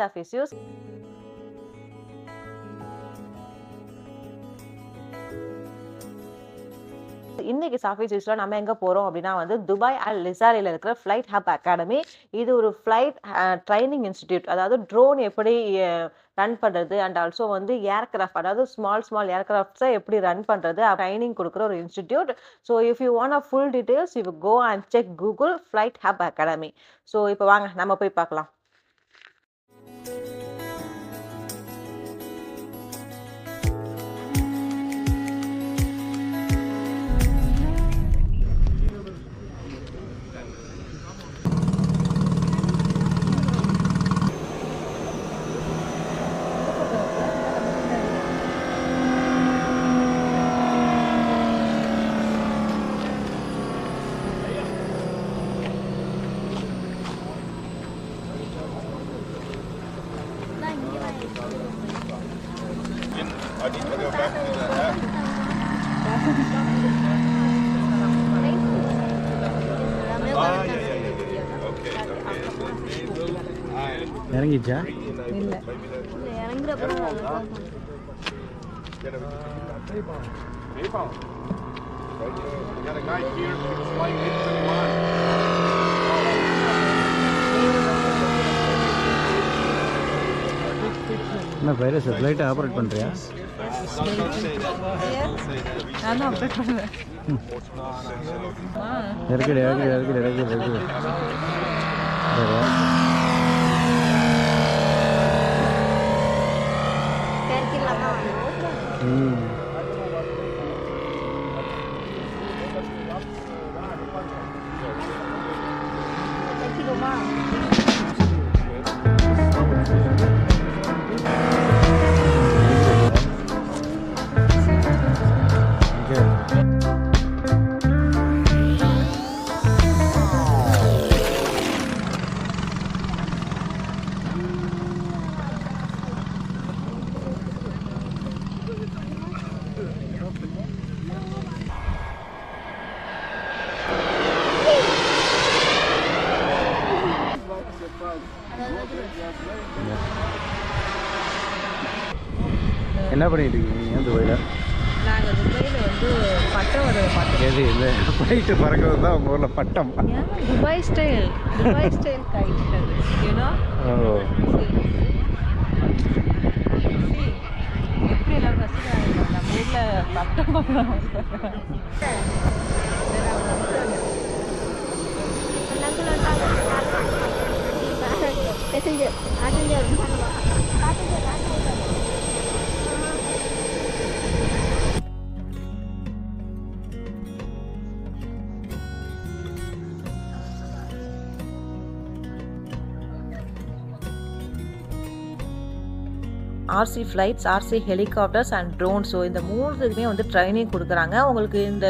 Surface Use. இன்னைக்கு Surface Useல நம்ம எங்க போறோம் அப்படின்னா வந்து துபாய் அல் லிசாரில இருக்கிற ஃப்ளைட் ஹப் அகாடமி. இது ஒரு ஃப்ளைட் ட்ரைனிங் இன்ஸ்டிடியூட். அதாவது ட்ரோன் எப்படி ரன் பண்றது அண்ட் ஆல்சோ வந்து ஏர்கிராஃப்ட், அதாவது ஸ்மால் ஏர்கிராஃப்ட்ஸை எப்படி ரன் பண்றது ட்ரைனிங் கொடுக்குற ஒரு institute. So if you want full details you go and check Google flight hub academy. So இப்போ வாங்க நம்ம போய் பார்க்கலாம். I need to go back to that. Okay. இறங்கிச்சா? இல்ல இறங்குறப்ப We got a guy here who's flying 871. என்ன Pyrus ஃப்ளைட்டை operate பண்ணுறியா? நான் அப்டேட் பண்ணுவேன். இறக்கிடு. என்ன பண்ணிட்டு இருக்கீங்க துபாயில்? நாங்கள் துபாயில் வந்து பட்டம் வர பார்த்தோம். எது இந்த ஃப்ளைட்டு பறக்கிறது தான் உங்கள் ஊரில் பட்டம்? Dubai style kite you know. ஓ, எப்படி எல்லாம் ரசிக்கிறாங்க நம்ம ஊரில் பட்டம். RC flights, RC helicopters and drone. So இந்த மூணுத்துக்குமே வந்து ட்ரைனிங் கொடுக்குறாங்க. உங்களுக்கு இந்த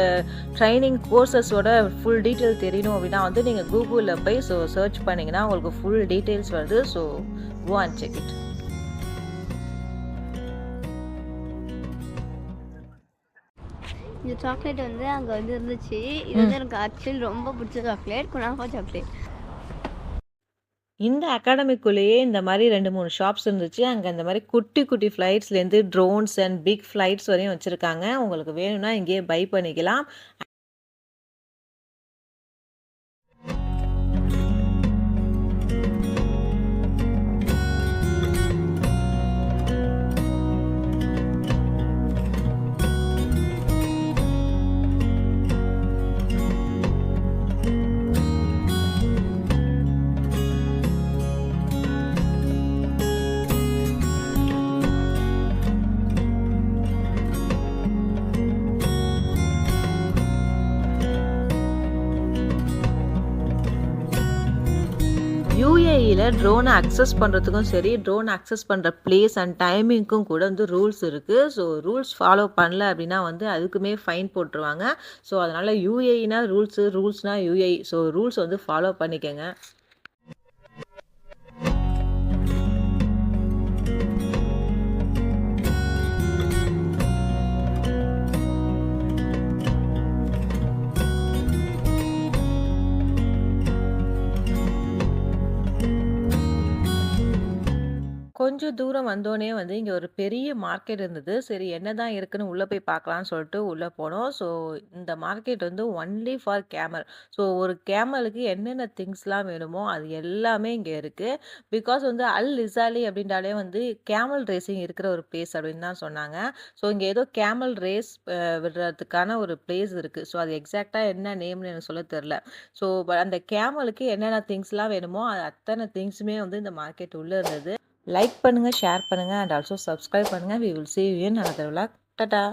ட்ரைனிங் கோர்சஸோட ஃபுல் டீட்டெயில் தெரியணும் அப்படின்னா வந்து நீங்கள் கூகுளில் போய் சர்ச் பண்ணிங்கன்னா உங்களுக்கு ஃபுல் டீட்டெயில்ஸ் வருது. So go and check it. இந்த சாக்லேட் வந்து அங்கே வந்து இருந்துச்சு. இது வந்து எனக்கு ஆக்சுவலி ரொம்ப பிடிச்ச சாக்லேட், குனாஃபா சாக்லேட். இந்த அகாடமிக்குள்ளேயே இந்த மாதிரி 2-3 ஷாப்ஸ் இருந்துச்சு. அங்கே இந்த மாதிரி குட்டி ஃப்ளைட்ஸ்லேருந்து ட்ரோன்ஸ் அண்ட் பிக் ஃப்ளைட்ஸ் வரையும் வச்சுருக்காங்க. உங்களுக்கு வேணும்னா இங்கேயே பை பண்ணிக்கலாம். UAEல ட்ரோனை அக்சஸ் பண்ணுறதுக்கும் சரி, ட்ரோன் அக்சஸ் பண்ணுற பிளேஸ் அண்ட் டைமிங்க்கும் கூட வந்து ரூல்ஸ் இருக்குது. ஸோ ரூல்ஸ் ஃபாலோ பண்ணல அப்படின்னா வந்து அதுக்குமே ஃபைன் போட்டுருவாங்க. ஸோ அதனால் UAEனா ரூல்ஸ்னா UAE. ஸோ ரூல்ஸ் வந்து ஃபாலோ பண்ணிக்கங்க. கொஞ்சம் தூரம் வந்தோனே வந்து இங்க ஒரு பெரிய மார்க்கெட் இருந்தது. சரி என்னதான் இருக்குன்னு உள்ள போய் பார்க்கலான்னு சொல்லிட்டு உள்ள போனோம். ஸோ இந்த மார்க்கெட் வந்து ஒன்லி ஃபார் கேமல். ஸோ ஒரு கேமலுக்கு என்னென்ன திங்ஸ்லாம் வேணுமோ அது எல்லாமே இங்க இருக்கு. பிகாஸ் வந்து அல் லிசாலி அப்படின்றாலே வந்து கேமல் ரேசிங் இருக்கிற ஒரு பிளேஸ் அப்படின்னு தான் சொன்னாங்க. ஸோ இங்க ஏதோ கேமல் ரேஸ் விடுறதுக்கான ஒரு பிளேஸ் இருக்கு. ஸோ அது எக்ஸாக்ட்டா என்ன நேம்னு எனக்கு சொல்ல தெரியல. ஸோ அந்த கேமலுக்கு என்னென்ன திங்ஸ்லாம் வேணுமோ அது அத்தனை திங்ஸுமே வந்து இந்த மார்க்கெட் உள்ள இருந்தது. லைக் பண்ணுங்க, ஷேர் பண்ணுங்க அண்ட் ஆல்சோ சப்ஸ்கிரைப் பண்ணுங்க. We will see you in another vlog. Tata.